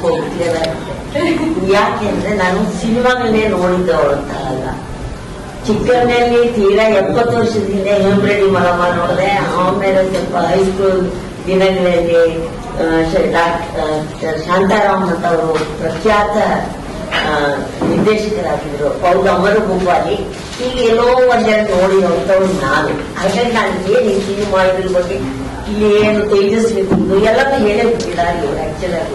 ಹೋಗ್ತಿಲ್ಲ. ಯಾಕೆಂದ್ರೆ ನಾನು ಸಿನಿಮಾಗಳನ್ನೇ ನೋಡಿದ್ದವಳು ಅಂತ ಅಲ್ಲ. ಚಿಕ್ಕಂದಿನಲ್ಲಿ ತೀರಾ 70 ವರ್ಷದಿಂದ ಹೇಮರೆಡ್ಡಿ ಮಲಮ್ಮ ನೋಡಿದೆ. ಆಮೇಲೆ ಸ್ವಲ್ಪ ಹೈಸ್ಕೂಲ್ ದಿನಗಳಲ್ಲಿ ಶಾಂತಾರಾಮ್ ಅಂತ ಅವರು ಪ್ರಖ್ಯಾತ ನಿರ್ದೇಶಕರಾಗಿದ್ರು. ಅವ್ರು ಅಮರ ಭೂಪಾಲಿ ಈಗ ಏನೋ ಒಂದೆರಡು ನೋಡಿ ಹೋಗ್ತವ್ರು ನಾನು. ಹಾಗಾಗಿ ನಾನು ಏನು ಈ ಸಿನಿಮಾ ಇದ್ರ ಬಗ್ಗೆ ಇಲ್ಲಿ ಏನು ತೇಜಸ್ವಿ ಕುಂದು ಎಲ್ಲರೂ ಹೇಳೇ ಬಿಟ್ಟಿದ್ದಾರೆ ಇವರು ಆಕ್ಚುಲ್ ಆಗಿ.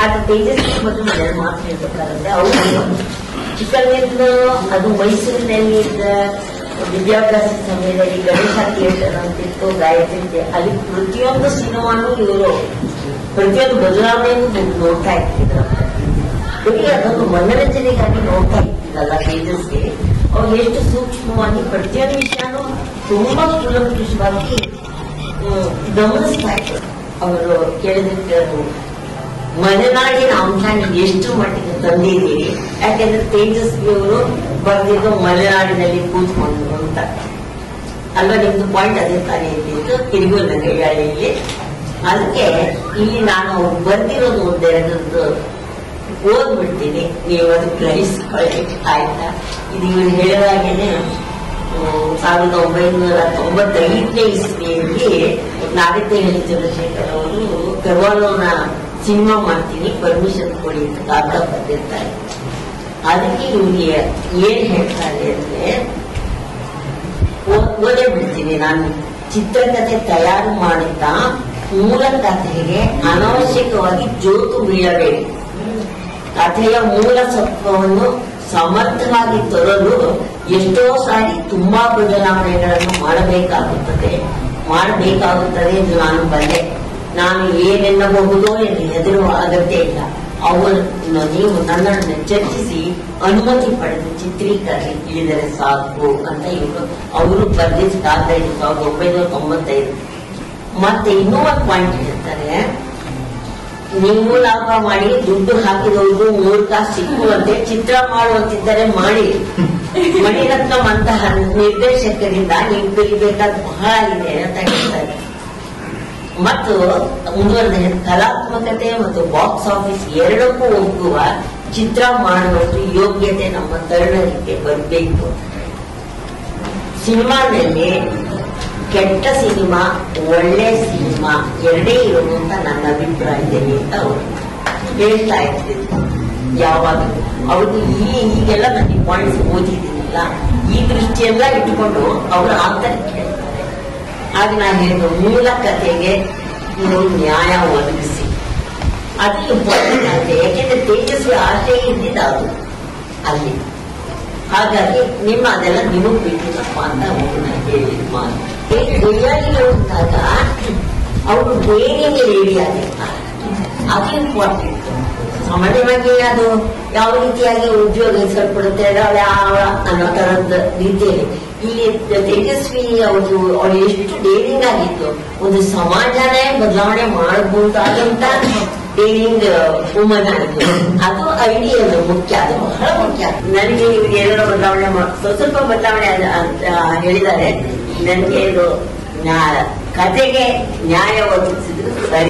ಆದ್ರೆ ತೇಜಸ್ವಿ ಬಗ್ಗೆ ನಾನು ಮಾತು ಹೇಳ್ಬೇಕಾದ್ರೆ ಅವರು ಚಿಕ್ಕಂದಿನ ಅದು ಮೈಸೂರಿನಲ್ಲಿ ಇದ್ದ ವಿದ್ಯಾಭ್ಯಾಸ ಸಮಯದಲ್ಲಿ ಗಣೇಶ ಥಿಯೇಟರ್ ಅಂತಿತ್ತು, ಗಾಯತ್ರಿ. ಅಲ್ಲಿ ಪ್ರತಿಯೊಂದು ಸಿನಿಮಾನು ಇವರು ಪ್ರತಿಯೊಂದು ಬದಲಾವಣೆಯನ್ನು ನೋಡ್ತಾ ಇರ್ತಿದ್ರು. ಅದೊಂದು ಮನರಂಜನೆಗಾಗಿ ನೋಡ್ತಾ ಇರ್ತಿದ್ದಲ್ಲ ತೇಜಸ್ವಿ. ಅವ್ರು ಎಷ್ಟು ಸೂಕ್ಷ್ಮವಾಗಿ ಪ್ರತಿಯೊಂದು ವಿಷಯನೂ ತುಂಬಾ ಕೂಲಂಕುಷವಾಗಿ ಗಮನಿಸ್ತಾ ಇದ್ರು. ಅವರು ಕೇಳಿದಕ್ಕೆ ಮಲೆನಾಡಿನ ಅಂಶ ಎಷ್ಟು ಮಟ್ಟಿಗೆ ತಂದಿದ್ದೀರಿ, ಯಾಕೆಂದ್ರೆ ತೇಜಸ್ವಿ ಅವರು ಬರೆದಿದ್ದು ಮಲೆನಾಡಿನಲ್ಲಿ ಕೂತ್ಕೊಂಡು ಅಂತ ಅಲ್ವಾ. ನಿಮ್ದು ಪಾಯಿಂಟ್ ಅದೇ ತಾನೇ ಇದ್ದಿದ್ದು ತಿರುಗುನಗೆ ಹೇಳಿ. ಅದಕ್ಕೆ ಇಲ್ಲಿ ನಾನು ಬರ್ದಿರೋದು ಒಂದೆರಡದ್ದು ಓದ್ಬಿಡ್ತೀನಿ, ನೀವು ಅದು ಗ್ರಹಿಸ್ಕೊಳ್ಳಿ ಆಯ್ತಾ. ಇದು ಇವರು ಹೇಳಿದಾಗೇನೆ 1995ನೇ ಇಸ್ವಿಯಲ್ಲಿ ನಾಗತಿಹಳ್ಳಿ ಚಂದ್ರಶೇಖರ್ ಅವರು ಕರ್ವಾಲೋನ ಸಿನಿಮಾ ಮಾಡ್ತೀನಿ ಪರ್ಮಿಷನ್ ಕೊಡಿ ಅಂತ ಕಾಗದ ಬರ್ದಿರ್ತಾರೆ. ಅದಕ್ಕೆ ಇವ್ರಿಗೆ ಏನ್ ಹೇಳ್ತಾರೆ ಅಂದ್ರೆ, ಓದೇ ಬಿಡ್ತೀನಿ ನಾನು. ಚಿತ್ರಕಥೆ ತಯಾರು ಮಾಡಿದ್ದ ಮೂಲ ಕಥೆಗೆ ಅನಾವಶ್ಯಕವಾಗಿ ಜೋತು ಬೀಳಬೇಡಿ. ಕಥೆಯ ಮೂಲ ಸತ್ವವನ್ನು ಸಮರ್ಥವಾಗಿ ತರಲು ಎಷ್ಟೋ ಸಾರಿ ತುಂಬಾ ಬದಲಾವಣೆಗಳನ್ನು ಮಾಡಬೇಕಾಗುತ್ತದೆ ಎಂದು ನಾನು ಬಲ್ಲೆ. ನಾನು ಏನೆನ್ನಬಹುದೋ ಎಂದು ಹೆದರುವ ಅಗತ್ಯ ಇಲ್ಲ. ಅವರನ್ನು ನೀವು ನನ್ನನ್ನು ಚರ್ಚಿಸಿ ಅನುಮತಿ ಪಡೆದು ಚಿತ್ರೀಕರಣ ಇಳಿದರೆ ಸಾಕು ಅಂತ ಅವರು ಬರೆದಿದ್ದ 1995. ಮತ್ತೆ ಇನ್ನೂ ಒಂದು ಪಾಯಿಂಟ್ ಹೇಳ್ತಾರೆ, ನೀವು ಲಾಭ ಮಾಡಿ ದುಡ್ಡು ಹಾಕಿದವ್ರಿಗೂ 3 ಕಾಸು ಸಿಕ್ಕುವಂತೆ ಚಿತ್ರ ಮಾಡುವಂತಿದ್ದರೆ ಮಾಡಿ. ಮಣಿರತ್ನಂ ಅಂತಹ ನಿರ್ದೇಶಕರಿಂದ ನೀವು ಕಲಿಬೇಕಾದ ಬಹಳ ಇದೆ ಅಂತ ಹೇಳ್ತಾರೆ. ಮತ್ತು ಮುಂದುವರೆದ ಕಲಾತ್ಮಕತೆ ಮತ್ತು ಬಾಕ್ಸ್ ಆಫೀಸ್ ಎರಡಕ್ಕೂ ಒಗ್ಗುವ ಚಿತ್ರ ಮಾಡುವಷ್ಟು ಯೋಗ್ಯತೆ ನಮ್ಮ ತರುಣರಿಗೆ ಬರಬೇಕು. ಸಿನಿಮಾದಲ್ಲಿ ಕೆಟ್ಟ ಸಿನಿಮಾ, ಒಳ್ಳೆ ಸಿನಿಮಾ ಎರಡೇ ಇರೋದು ಅಂತ ನನ್ನ ಅಭಿಪ್ರಾಯದಲ್ಲಿ ಅಂತ ಅವರು ಹೇಳ್ತಾ ಇರ್ತಿದ್ರು ಯಾವಾಗ. ಅವ್ರಿಗೆ ಈಗೆಲ್ಲ ನನಗೆ ಪಾಯಿಂಟ್ಸ್ ಓದಿದ್ದೀನಲ್ಲ, ಈ ದೃಷ್ಟಿಯೆಲ್ಲ ಇಟ್ಕೊಂಡು ಅವರು ಆಂತರಿಕ ಹೇಳ್ತಾರೆ. ಆಗ ನಾನು ಹೇಳಿದ ಮೂಲ ಕಥೆಗೆ ನೀವು ನ್ಯಾಯ ಒದಗಿಸಿ, ಅದು ಇಂಪಾರ್ಟೆಂಟ್ ಆಗುತ್ತೆ. ಯಾಕೆಂದ್ರೆ ತೇಜಸ್ವಿ ಆಶಯ ಇದ್ದಿದ್ದು ಅದು ಅಲ್ಲಿ. ಹಾಗಾಗಿ ನಿಮ್ಮ ಅದೆಲ್ಲ ನಿಮಗ್ ಬಿಟ್ಟಿಲ್ಲಪ್ಪ ಅಂತ ನಾನು ಹೇಳಿದ ಮಾತು. ರಿಯಾಲಿಗಳು ಅಂದಾಗ ಅವರು ಬೇರೆ ರೇಡಿ ಆಗಿರ್ತಾರೆ, ಅದು ಇಂಪಾರ್ಟೆಂಟ್. ಸಾಮಾನ್ಯವಾಗಿ ಅದು ಯಾವ ರೀತಿಯಾಗಿ ಉದ್ಯೋಗಿಸಲ್ಪಡುತ್ತೆ ಅನ್ನೋ ತರದ ರೀತಿಯಲ್ಲಿ ಇಲ್ಲಿ ತೇಜಸ್ವಿ ಅವ್ರು ಎಷ್ಟು ಡೇರಿಂಗ್ ಆಗಿತ್ತು. ಒಂದು ಸಮಾಜನೇ ಬದಲಾವಣೆ ಮಾಡಬಹುದಾದಂತ ಡೇರಿಂಗ್ ವುಮನ್ ಆಗಿತ್ತು. ಅದು ಐಡಿಯಲ್ ಮುಖ್ಯ, ಅದು ಬಹಳ ಮುಖ್ಯ. ನನಗೆ ಇವ್ರಿಗೆ ಎಲ್ಲರೂ ಬದಲಾವಣೆ ಸ್ವಲ್ಪ ಬದಲಾವಣೆ ಅಂತ ಹೇಳಿದ್ದಾರೆ. ನನಗೆ ಇದು ಕಥೆಗೆ ನ್ಯಾಯ ಒದಗಿಸಿದ್ರು ಸರಿ.